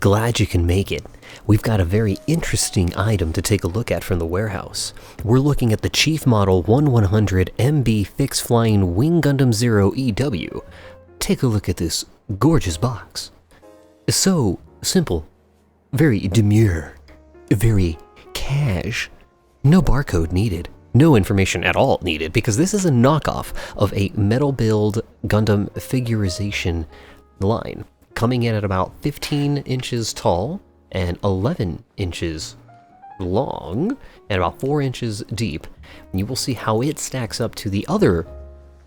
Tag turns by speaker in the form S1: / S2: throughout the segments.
S1: Glad you can make it. We've got a very interesting item to take a look at from the warehouse. We're looking at the Chief Model 1100 MB Fixed Flying Wing Gundam Zero EW. Take a look at this gorgeous box. So simple, very demure, very cash. No barcode needed, no information at all needed, because this is a knockoff of a metal build Gundam figurization line, coming in at about 15 inches tall and 11 inches long and about 4 inches deep. And you will see how it stacks up to the other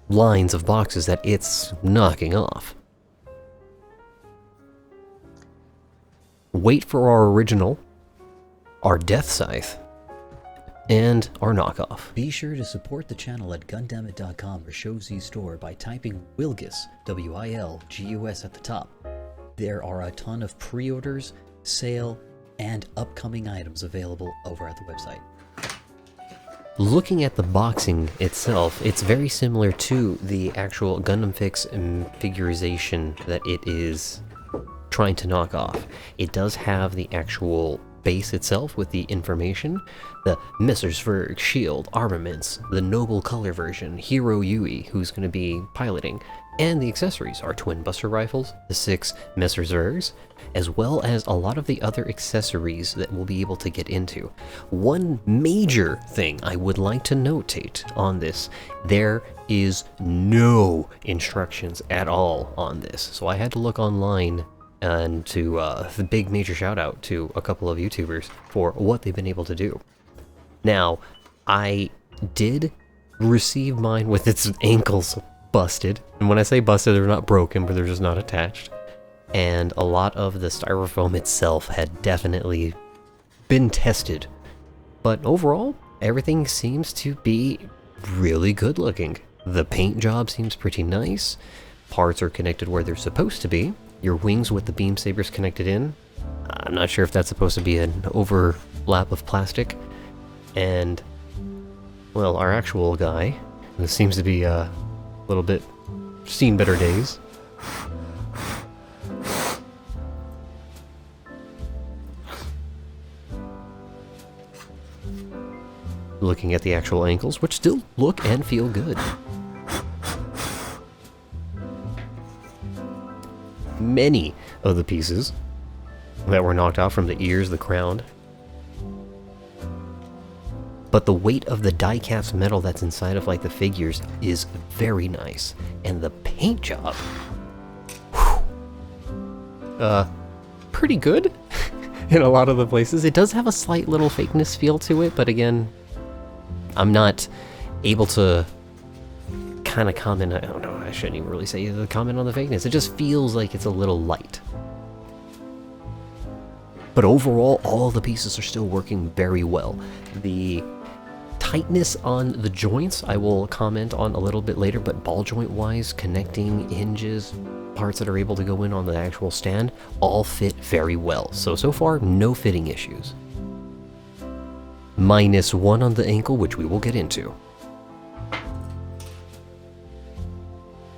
S1: lines of boxes that it's knocking off. Wait for our original, our Death Scythe, and our knockoff.
S2: Be sure to support the channel at Gundamit.com or Showz store by typing Wilgus, W-I-L-G-U-S at the top. There are a ton of pre-orders, sale, and upcoming items available over at the website.
S1: Looking at the boxing itself, it's very similar to the actual Gundam Fix figurization that it is trying to knock off. It does have the actual base itself with the information, the Messersberg shield, armaments, the noble color version, Hero Yui, who's going to be piloting, and the accessories are twin buster rifles, the 6 Messersbergs, as well as a lot of the other accessories that we'll be able to get into. One major thing I would like to notate on this, there is no instructions at all on this, so I had to look online and to the big major shout out to a couple of YouTubers for what they've been able to do. Now, I did receive mine with its ankles busted, and when I say busted, they're not broken, but they're just not attached. And a lot of the styrofoam itself had definitely been tested. But overall, everything seems to be really good looking. The paint job seems pretty nice. Parts are connected where they're supposed to be. Your wings with the beam sabers connected in. I'm not sure if that's supposed to be an overlap of plastic. And, well, our actual guy, who seems to be a little bit seen better days. Looking at the actual ankles, which still look and feel good. Many of the pieces that were knocked off from the ears, the crown. But the weight of the die-cast metal that's inside of like the figures is very nice. And the paint job, pretty good in a lot of the places. It does have a slight little fakeness feel to it, but again, I'm not able to kind of comment, I don't know, I shouldn't even really say the comment on the fakeness. It just feels like it's a little light. But overall, all the pieces are still working very well. The tightness on the joints, I will comment on a little bit later, but ball joint wise, connecting hinges, parts that are able to go in on the actual stand, all fit very well. So far, no fitting issues. -1 on the ankle, which we will get into.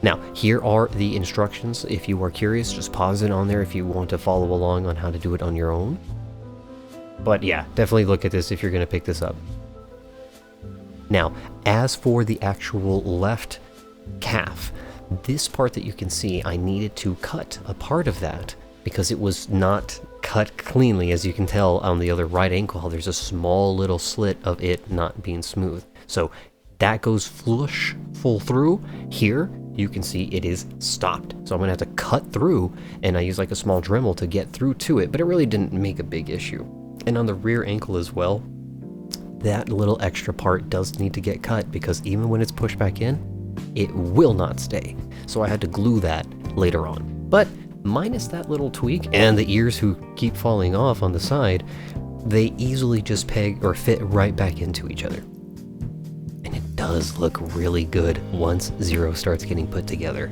S1: Now, here are the instructions. If you are curious, just pause it on there if you want to follow along on how to do it on your own. But yeah, definitely look at this if you're going to pick this up. Now, as for the actual left calf, this part that you can see, I needed to cut a part of that because it was not cut cleanly. As you can tell on the other right ankle, there's a small little slit of it not being smooth. So that goes flush full through. Here, you can see it is stopped. So I'm gonna have to cut through, and I use like a small Dremel to get through to it, but it really didn't make a big issue. And on the rear ankle as well, that little extra part does need to get cut because even when it's pushed back in, it will not stay. So I had to glue that later on. But minus that little tweak and the ears who keep falling off on the side, they easily just peg or fit right back into each other. And it does look really good once Zero starts getting put together.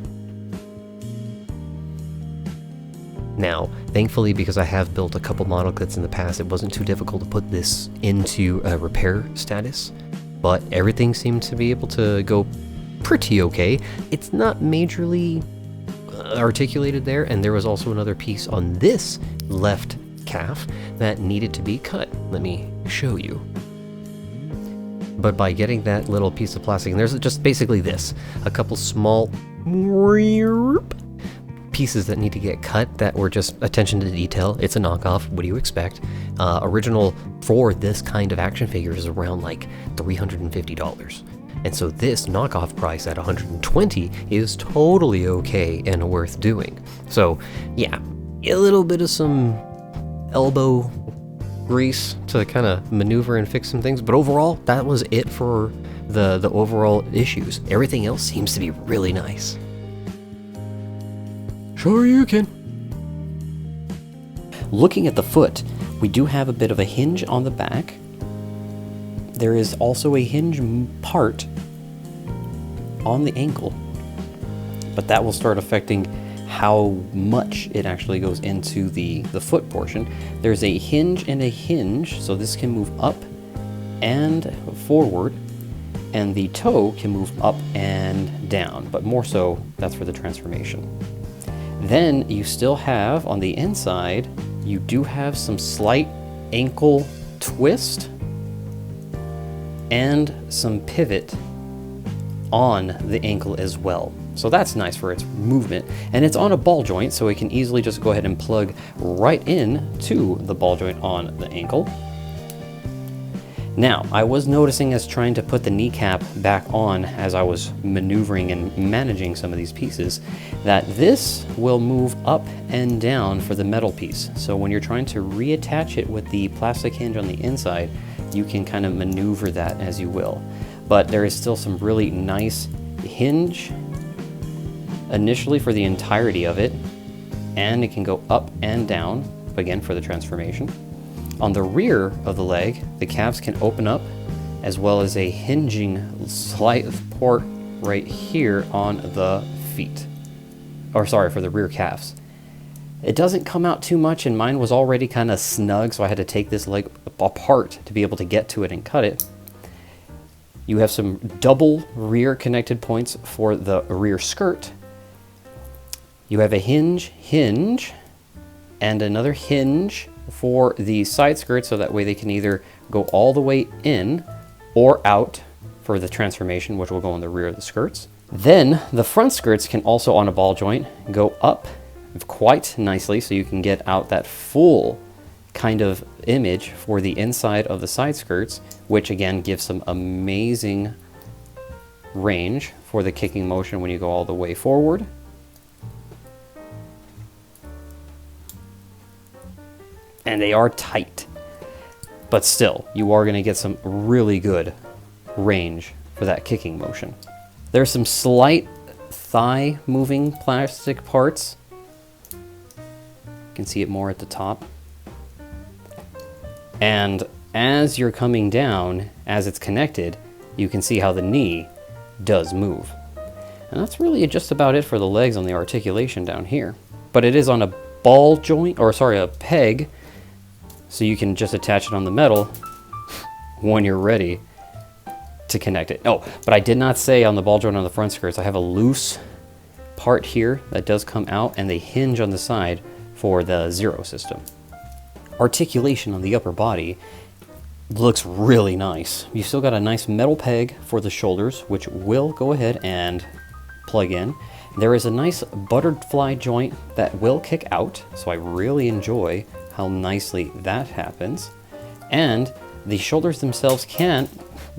S1: Now, thankfully, because I have built a couple model kits in the past, it wasn't too difficult to put this into a repair status, but everything seemed to be able to go pretty okay. It's not majorly articulated there, and there was also another piece on this left calf that needed to be cut. Let me show you. But by getting that little piece of plastic, and there's just basically this, a couple small pieces that need to get cut that were just attention to detail. It's a knockoff, what do you expect? Original for this kind of action figure is around like $350. And so this knockoff price at $120 is totally okay and worth doing. So yeah, a little bit of some elbow grease to kind of maneuver and fix some things, but overall that was it for the overall issues. Everything else seems to be really nice. Sure you can. Looking at the foot, we do have a bit of a hinge on the back. There is also a hinge part on the ankle, but that will start affecting how much it actually goes into the foot portion. There's a hinge and a hinge, so this can move up and forward, and the toe can move up and down, but more so that's for the transformation. Then you still have on the inside, you do have some slight ankle twist and some pivot on the ankle as well. So that's nice for its movement, and it's on a ball joint, so it can easily just go ahead and plug right in to the ball joint on the ankle. Now, I was noticing as trying to put the kneecap back on as I was maneuvering and managing some of these pieces, that this will move up and down for the metal piece. So when you're trying to reattach it with the plastic hinge on the inside, you can kind of maneuver that as you will. But there is still some really nice hinge initially for the entirety of it, and it can go up and down, again for the transformation. On the rear of the leg, the calves can open up, as well as a hinging slight port right here on the feet. Or sorry, for the rear calves. It doesn't come out too much, and mine was already kind of snug, so I had to take this leg apart to be able to get to it and cut it. You have some double rear connected points for the rear skirt. You have a hinge, and another hinge for the side skirts, so that way they can either go all the way in or out for the transformation, which will go on the rear of the skirts. Then the front skirts can also, on a ball joint, go up quite nicely, so you can get out that full kind of image for the inside of the side skirts, which again gives some amazing range for the kicking motion when you go all the way forward. And they are tight, but still, you are going to get some really good range for that kicking motion. There's some slight thigh moving plastic parts. You can see it more at the top. And as you're coming down, as it's connected, you can see how the knee does move. And that's really just about it for the legs on the articulation down here. But it is on a ball joint, or sorry, a peg, so you can just attach it on the metal when you're ready to connect it. Oh, but I did not say on the ball joint on the front skirts, I have a loose part here that does come out, and they hinge on the side for the zero system. Articulation on the upper body looks really nice. You still got a nice metal peg for the shoulders, which will go ahead and plug in. There is a nice butterfly joint that will kick out, so I really enjoy how nicely that happens. And the shoulders themselves can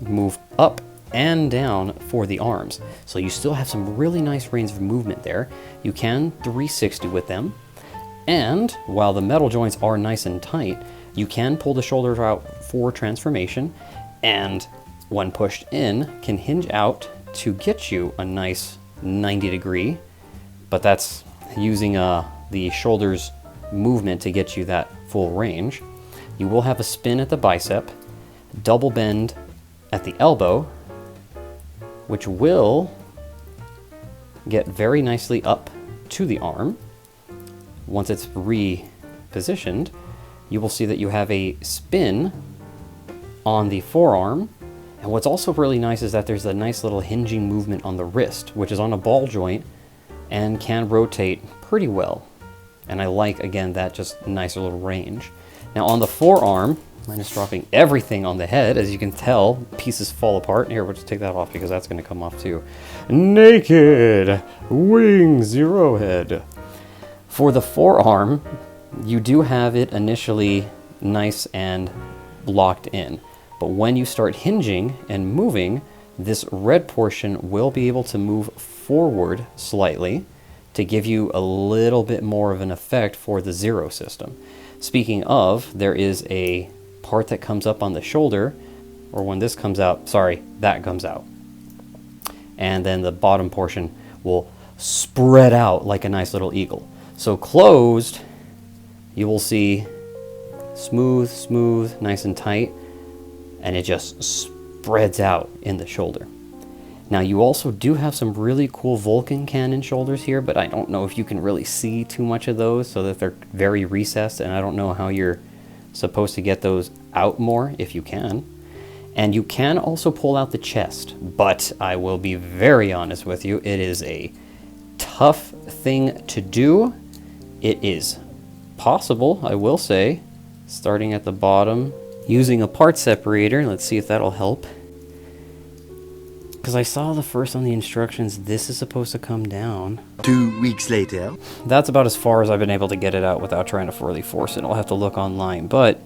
S1: move up and down for the arms, so you still have some really nice range of movement there. You can 360 with them, and while the metal joints are nice and tight, you can pull the shoulders out for transformation, and when pushed in, can hinge out to get you a nice 90 degree, but that's using the shoulders movement to get you that full range. You will have a spin at the bicep, double bend at the elbow, which will get very nicely up to the arm. Once it's repositioned, you will see that you have a spin on the forearm. And what's also really nice is that there's a nice little hinging movement on the wrist, which is on a ball joint,
S3: and can rotate pretty well. And I like, again, that just nicer little range. Now on the forearm, I'm just dropping everything on the head. As you can tell, pieces fall apart. Here, we'll just take that off because that's going to come off too. Naked Wing Zero Head. For the forearm, you do have it initially nice and locked in. But when you start hinging and moving, this red portion will be able to move forward slightly to give you a little bit more of an effect for the zero system. Speaking of, there is a part that comes up on the shoulder, or when this comes out, sorry, that comes out. And then the bottom portion will spread out like a nice little eagle. So closed, you will see smooth, smooth, nice and tight, and it just spreads out in the shoulder. Now you also do have some really cool Vulcan cannon shoulders here, but I don't know if you can really see too much of those, so that they're very recessed, and I don't know how you're supposed to get those out more, if you can. And you can also pull out the chest, but I will be very honest with you, it is a tough thing to do. It is possible, I will say, starting at the bottom, using a part separator. Let's see if that'll help. Because I saw the first on the instructions, this is supposed to come down.
S4: 2 weeks later.
S3: That's about as far as I've been able to get it out without trying to really force it. I'll have to look online, but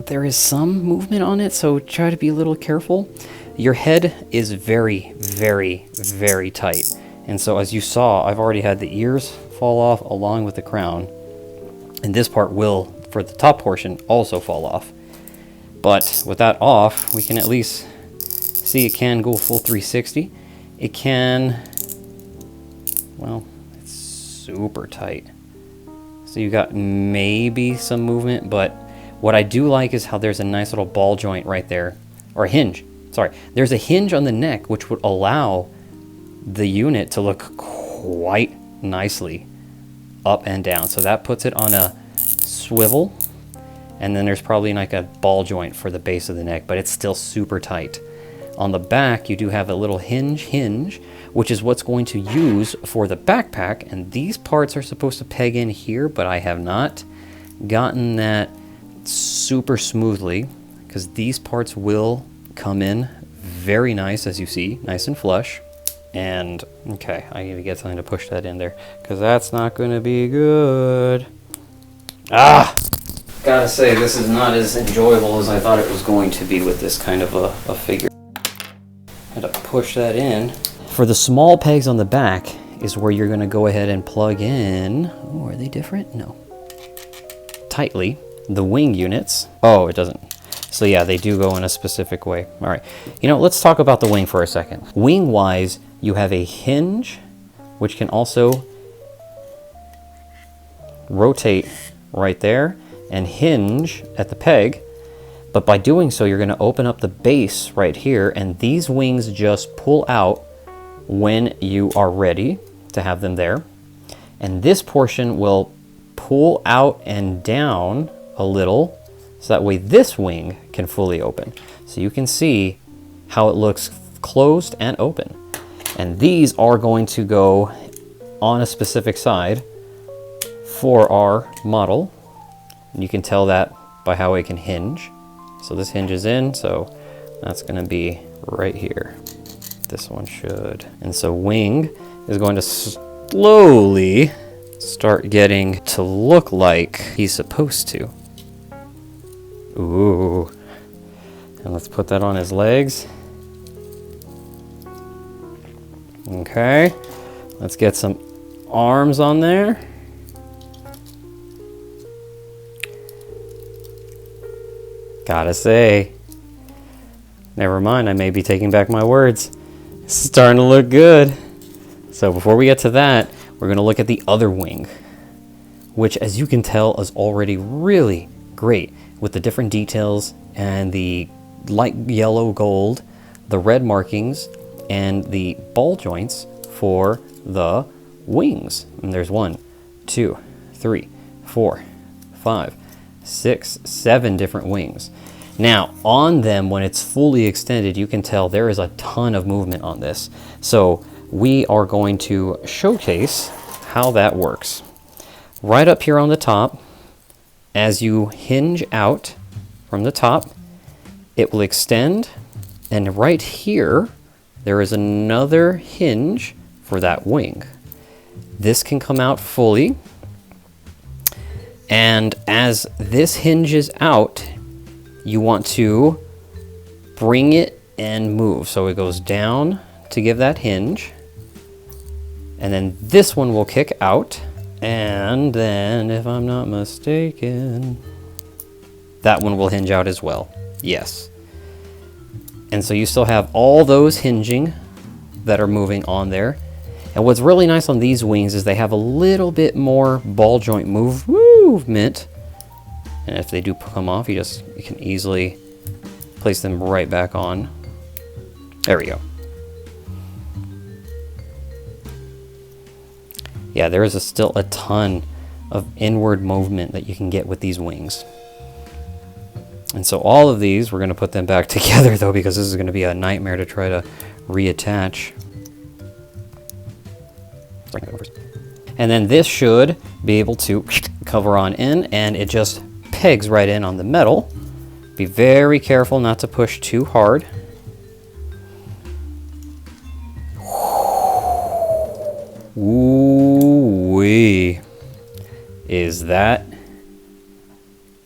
S3: there is some movement on it, so try to be a little careful. Your head is very, very, very tight. And so as you saw, I've already had the ears fall off along with the crown. And this part will, for the top portion, also fall off. But with that off, we can at least see it can go full 360. It can, well, it's super tight. So you got maybe some movement, but what I do like is how there's a nice little ball joint right there, or a hinge, sorry. There's a hinge on the neck which would allow the unit to look quite nicely up and down. So that puts it on a swivel. And then there's probably like a ball joint for the base of the neck, but it's still super tight. On the back, you do have a little hinge, which is what's going to use for the backpack. And these parts are supposed to peg in here, but I have not gotten that super smoothly, because these parts will come in very nice, as you see, nice and flush. And okay, I need to get something to push that in there, because that's not going to be good. Ah! Gotta say, this is not as enjoyable as I thought it was going to be with this kind of a figure. I had to push that in. For the small pegs on the back is where you're gonna go ahead and plug in. Oh, are they different? No. Tightly, the wing units. Oh, it doesn't. So yeah, they do go in a specific way. All right, you know, let's talk about the wing for a second. Wing-wise, you have a hinge, which can also rotate right there and hinge at the peg, but by doing so you're going to open up the base right here, and these wings just pull out when you are ready to have them there, and this portion will pull out and down a little, so that way this wing can fully open. So you can see how it looks closed and open, and these are going to go on a specific side for our model. You can tell that by how it can hinge. So this hinges in, so that's gonna be right here. This one should. And so wing is going to slowly start getting to look like he's supposed to. Ooh. And let's put that on his legs. Okay. Let's get some arms on there. Gotta say, never mind, I may be taking back my words. It's starting to look good. So before we get to that, we're gonna look at the other wing, which, as you can tell, is already really great with the different details and the light yellow gold, the red markings, and the ball joints for the wings. And there's 1, 2, 3, 4, 5, 6, 7 different wings. Now on them, when it's fully extended, you can tell there is a ton of movement on this. So we are going to showcase how that works. Right up here on the top, as you hinge out from the top, it will extend, and right here, there is another hinge for that wing. This can come out fully, and as this hinges out, you want to bring it and move. So it goes down to give that hinge, and then this one will kick out, and then, if I'm not mistaken, that one will hinge out as well. Yes. And so you still have all those hinging that are moving on there. And what's really nice on these wings is they have a little bit more ball joint movement. And if they do come off, you can easily place them right back on. There we go. Yeah, there is still a ton of inward movement that you can get with these wings. And so all of these, we're going to put them back together though, because this is going to be a nightmare to try to reattach. And then this should be able to cover on in, and it just pegs right in on the metal. Be very careful not to push too hard. Ooh-wee. Is that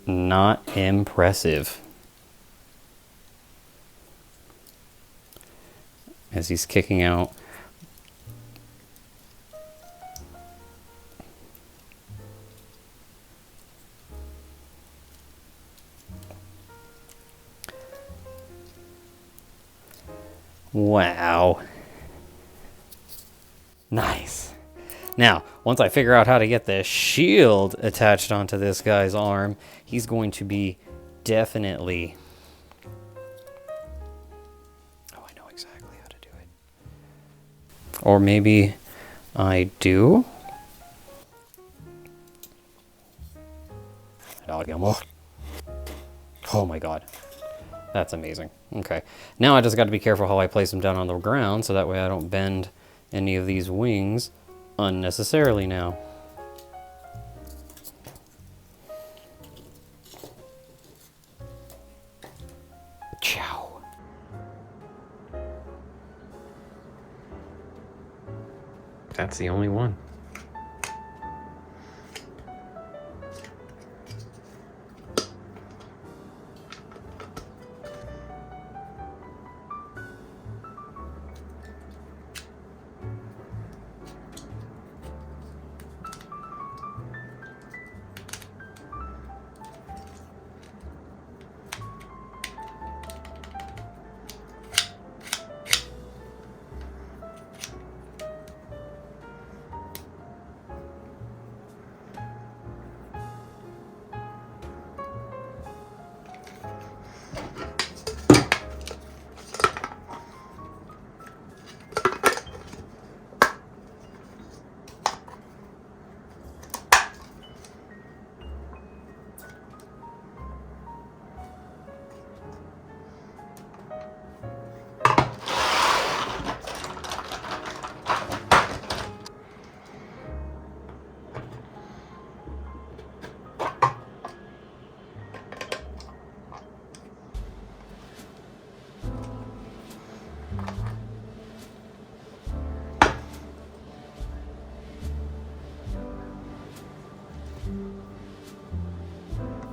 S3: not impressive? As he's kicking out. Wow. Nice. Now, once I figure out how to get the shield attached onto this guy's arm, he's going to be definitely... Oh, I know exactly how to do it. Or maybe I do. Oh my god. That's amazing. Okay. Now I just got to be careful how I place them down on the ground, so that way I don't bend any of these wings unnecessarily now. Ciao. That's the only one.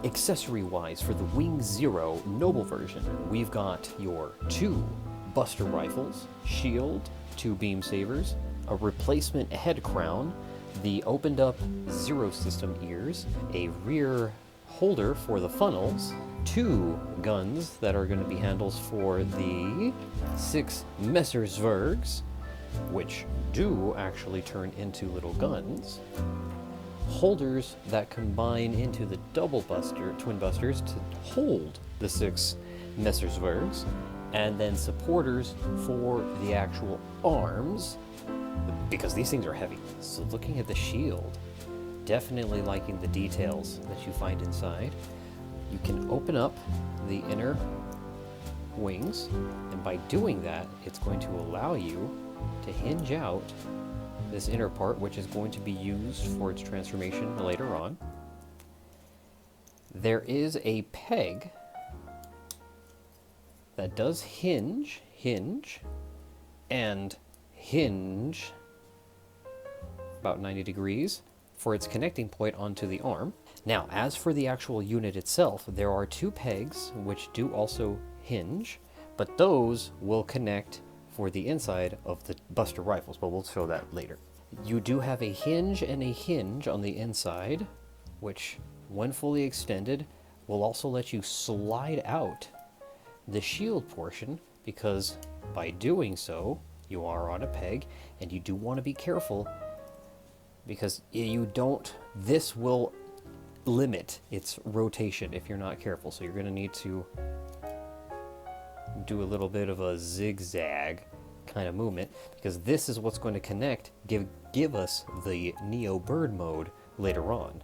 S3: Accessory-wise, for the Wing Zero Noble version, we've got your 2 Buster Rifles, shield, 2 Beam Sabers, a replacement head crown, the opened up Zero System ears, a rear holder for the funnels, 2 guns that are going to be handles for the 6 Messerswergs, which do actually turn into little guns, holders that combine into the twin busters to hold the 6 Messerswergs, and then supporters for the actual arms, because these things are heavy. So looking at the shield, definitely liking the details that you find inside. You can open up the inner wings, and by doing that, it's going to allow you
S1: to hinge out this inner part, which is going to be used for its transformation later on. There is a peg that does hinge, and hinge about 90 degrees for its connecting point onto the arm. Now, as for the actual unit itself, there are two pegs which do also hinge, but those will connect for the inside of the Buster rifles, but we'll show that later. You do have a hinge and a hinge on the inside, which, when fully extended, will also let you slide out the shield portion, because by doing so, you are on a peg, and you do want to be careful, because this will limit its rotation if you're not careful. So you're going to need to do a little bit of a zigzag kind of movement, because this is what's going to connect, give us the Neo Bird mode later on.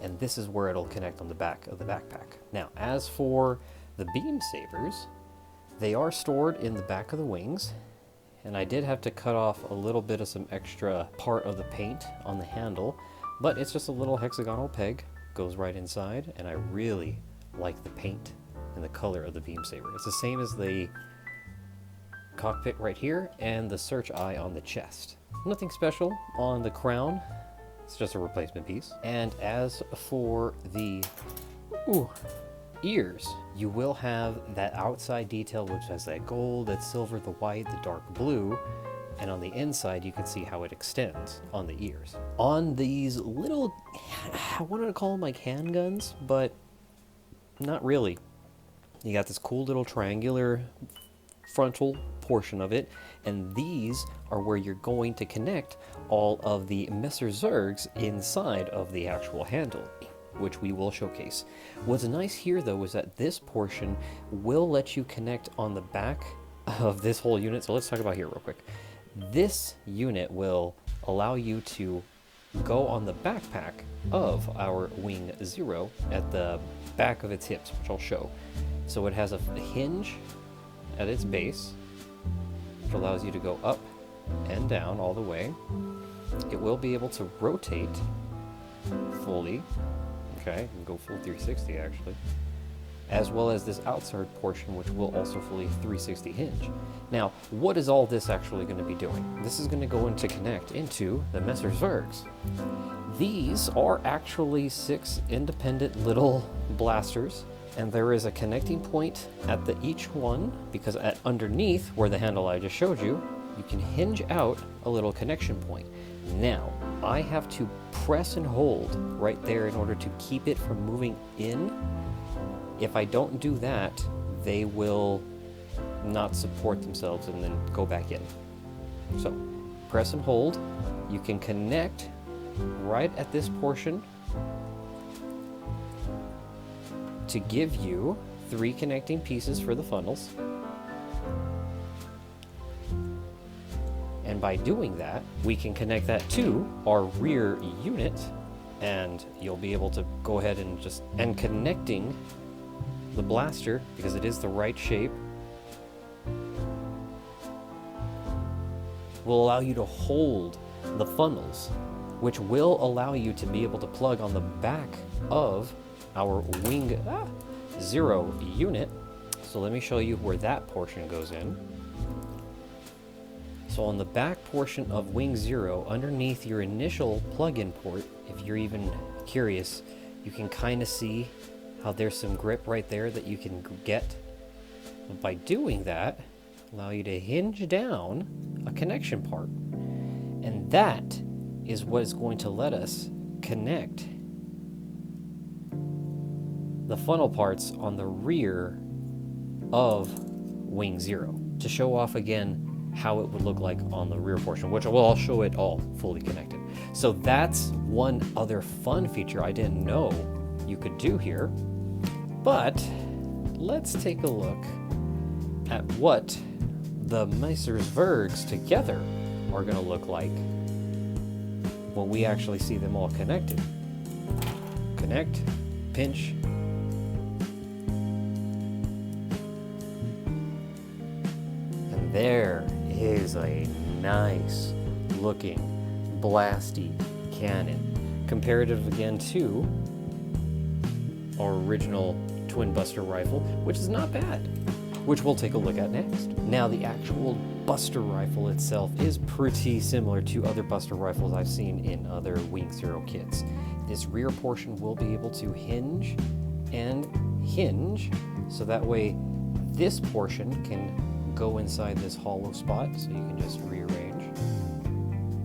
S1: And this is where it'll connect on the back of the backpack. Now, as for the beam sabers, they are stored in the back of the wings, and I did have to cut off a little bit of some extra part of the paint on the handle, but it's just a little hexagonal peg, goes right inside, and I really like the paint and the color of the beam saber. It's the same as the cockpit right here and the search eye on the chest. Nothing special on the crown, it's just a replacement piece. And as for the ears, you will have that outside detail which has that gold, that silver, the white, the dark blue, and on the inside you can see how it extends on the ears. On these little, I wanted to call them like handguns, but not really. You got this cool little triangular frontal portion of it, and these are where you're going to connect all of the Messer Zergs inside of the actual handle, which we will showcase. What's nice here though is that this portion will let you connect on the back of this whole unit. So let's talk about here real quick. This unit will allow you to go on the backpack of our Wing Zero at the back of its hips, which I'll show. So it has a hinge at its base, which allows you to go up and down all the way. It will be able to rotate fully. Okay, and go full 360 actually. As well as this outside portion, which will also fully 360 hinge. Now, what is all this actually going to be doing? This is going to go into connect into the Messer Zergs. These are actually 6 independent little blasters, and there is a connecting point at each one, because underneath where the handle I just showed you, you can hinge out a little connection point. Now, I have to press and hold right there in order to keep it from moving in. If I don't do that, they will not support themselves and then go back in. So, press and hold. You can connect right at this portion to give you 3 connecting pieces for the funnels. And by doing that, we can connect that to our rear unit, and you'll be able to go ahead and connecting the blaster, because it is the right shape, will allow you to hold the funnels, which will allow you to be able to plug on the back of our Wing Zero unit. So let me show you where that portion goes in. So on the back portion of Wing Zero, underneath your initial plug-in port, if you're even curious, you can kind of see how there's some grip right there that you can get. But by doing that, allow you to hinge down a connection part. And that is what is going to let us connect the funnel parts on the rear of Wing Zero, to show off again how it would look like on the rear portion, which I'll show it all fully connected. So that's one other fun feature I didn't know you could do here. But let's take a look at what the Messer Zergs together are going to look like when we actually see them all connected. Connect, pinch, and there is a nice looking blasty cannon. Comparative again to our original twin buster rifle, which is not bad, which we'll take a look at next. Now, the actual buster rifle itself is pretty similar to other buster rifles I've seen in other Wing Zero kits. This rear portion will be able to hinge and hinge, so that way this portion can go inside this hollow spot, so you can just rearrange.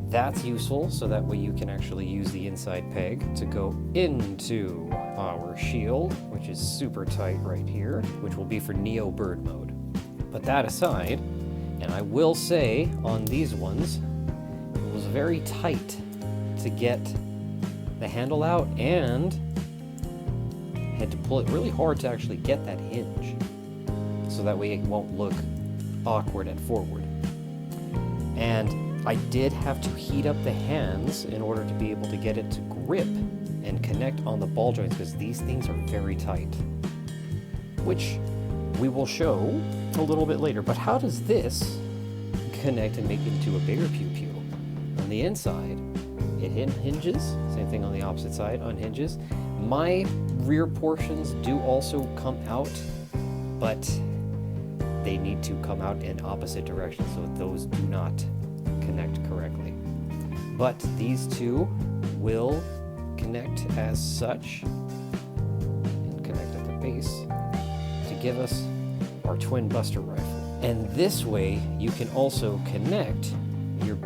S1: That's useful, so that way you can actually use the inside peg to go into our shield, which is super tight right here, which will be for Neo Bird mode. But that aside, and I will say on these ones, it was very tight to get the handle out, and had to pull it really hard to actually get that hinge, so that way it won't look awkward at forward. And I did have to heat up the hands in order to be able to get it to grip and connect on the ball joints, because these things are very tight, which we will show a little bit later. But how does this connect and make it into a bigger pew-pew? On the inside, it hinges, same thing on the opposite side, unhinges. My rear portions do also come out, but they need to come out in opposite directions, so those do not connect correctly. But these two will connect as such, and connect at the base to give us our twin buster rifle. And this way you can also connect your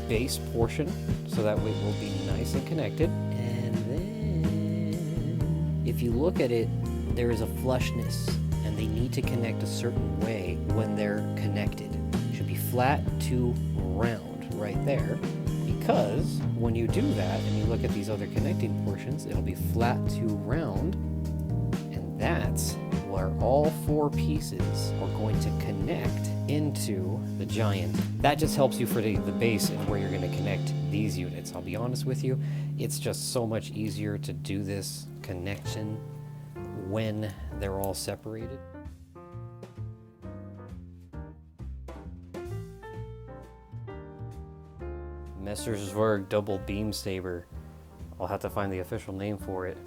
S1: base portion, so that way it will be nice and connected. And then if you look at it, there is a flushness, and they need to connect a certain way when they're connected. It should be flat to round right there, because when you do that and you look at these other connecting portions, it'll be flat to round, and that's where all four pieces are going to connect into the giant. That just helps you for the base and where you're going to connect these units. I'll be honest with you, it's just so much easier to do this connection when they're all separated. Messerswerg Double Beam Saber. I'll have to find the official name for it.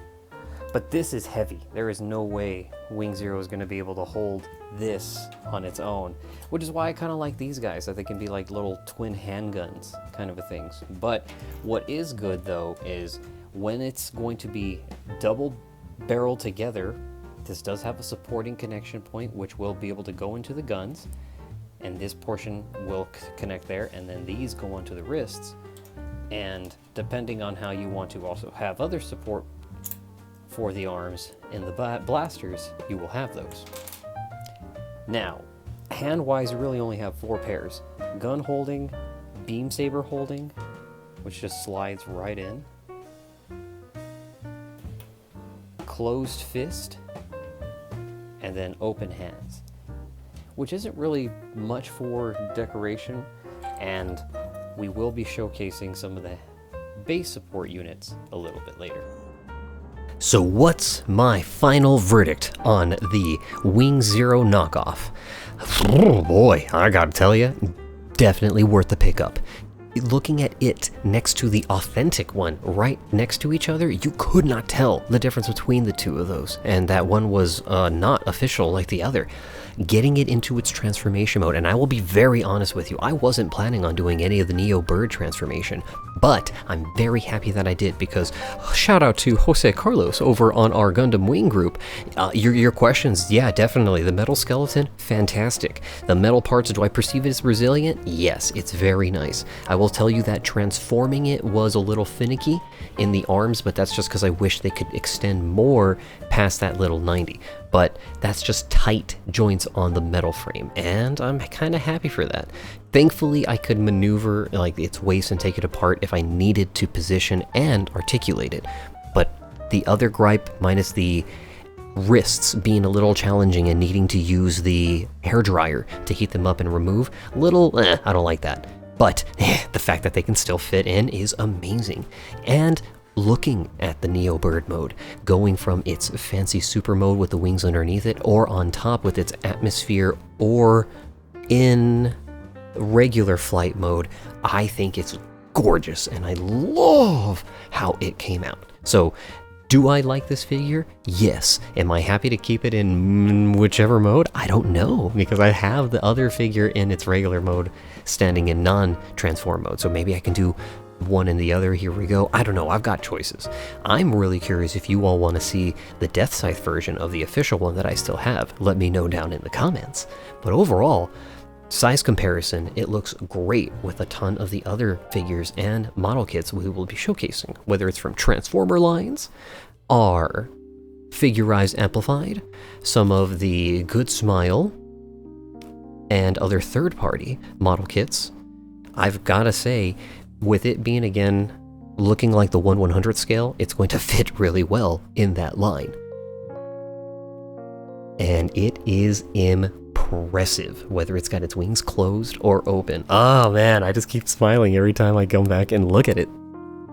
S1: But this is heavy. There is no way Wing Zero is going to be able to hold this on its own, which is why I kind of like these guys, that they can be like little twin handguns kind of a things. But what is good though is when it's going to be double barrel together, this does have a supporting connection point which will be able to go into the guns, and this portion will connect there, and then these go onto the wrists. And depending on how you want to also have other support for the arms in the blasters, you will have those. Now, hand-wise, you really only have 4 pairs. Gun holding, beam saber holding, which just slides right in, closed fist, and then open hands, which isn't really much for decoration, and we will be showcasing some of the base support units a little bit later. So what's my final verdict on the Wing Zero knockoff? Oh boy, I gotta tell you, definitely worth the pickup. Looking at it next to the authentic one, right next to each other, you could not tell the difference between the two of those, and that one was not official like the other. Getting it into its transformation mode, and I will be very honest with you, I wasn't planning on doing any of the Neo Bird transformation, but I'm very happy that I did, because shout out to Jose Carlos over on our Gundam Wing group. Your questions, yeah, definitely. The metal skeleton, fantastic. The metal parts, do I perceive it as resilient? Yes, it's very nice. I will tell you that transforming it was a little finicky in the arms, but that's just because I wish they could extend more past that little 90. But that's just tight joints on the metal frame, and I'm kind of happy for that. Thankfully, I could maneuver like its waist and take it apart if I needed to position and articulate it. But the other gripe, minus the wrists being a little challenging and needing to use the hairdryer to heat them up and remove, I don't like that. But the fact that they can still fit in is amazing. And looking at the Neo Bird mode, going from its fancy super mode with the wings underneath it, or on top with its atmosphere, or in regular flight mode, I think it's gorgeous, and I love how it came out. So, do I like this figure? Yes. Am I happy to keep it in whichever mode? I don't know, because I have the other figure in its regular mode standing in non-transform mode. So maybe I can do one and the other. Here we go. I don't know. I've got choices. I'm really curious if you all want to see the Death Scythe version of the official one that I still have. Let me know down in the comments. But overall, size comparison, it looks great with a ton of the other figures and model kits we will be showcasing, whether it's from Transformer lines, or Figurized Amplified, some of the Good Smile, and other third-party model kits. I've got to say, with it being, again, looking like the 1/100th scale, it's going to fit really well in that line. And it is impressive, whether it's got its wings closed or open. Oh man, I just keep smiling every time I come back and look at it.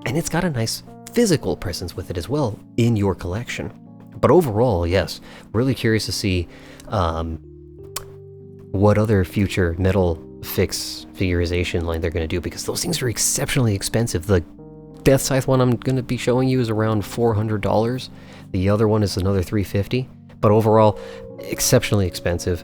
S1: And it's got a nice physical presence with it as well in your collection. But overall, yes, really curious to see what other future metal fix figurization line they're going to do, because those things are exceptionally expensive. The Death Scythe one I'm going to be showing you is around $400. The other one is another $350. But overall, exceptionally expensive.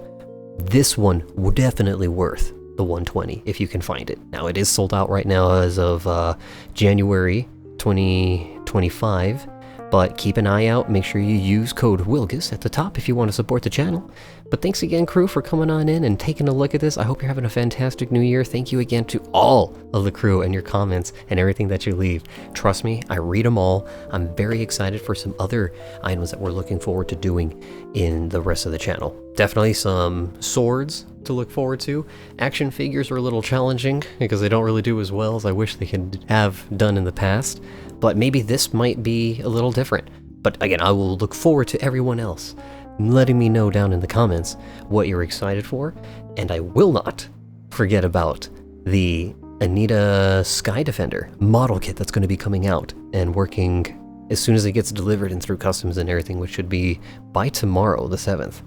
S1: This one would definitely worth the $120 if you can find it. Now, it is sold out right now as of January 2025, but keep an eye out. Make sure you use code Wilgus at the top if you want to support the channel. But thanks again, crew, for coming on in and taking a look at this. I hope you're having a fantastic new year. Thank you again to all of the crew and your comments and everything that you leave. Trust me, I read them all. I'm very excited for some other items that we're looking forward to doing in the rest of the channel. Definitely some swords to look forward to. Action figures are a little challenging because they don't really do as well as I wish they could have done in the past, but maybe this might be a little different. But again, I will look forward to everyone else letting me know down in the comments what you're excited for, and I will not forget about the Anita Sky Defender model kit that's going to be coming out and working as soon as it gets delivered and through customs and everything, which should be by tomorrow, the 7th.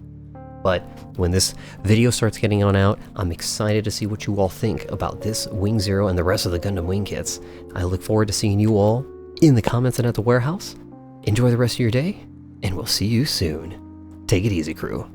S1: But when this video starts getting on out, I'm excited to see what you all think about this Wing Zero and the rest of the Gundam Wing kits. I look forward to seeing you all in the comments and at the warehouse. Enjoy the rest of your day, and we'll see you soon. Take it easy, crew.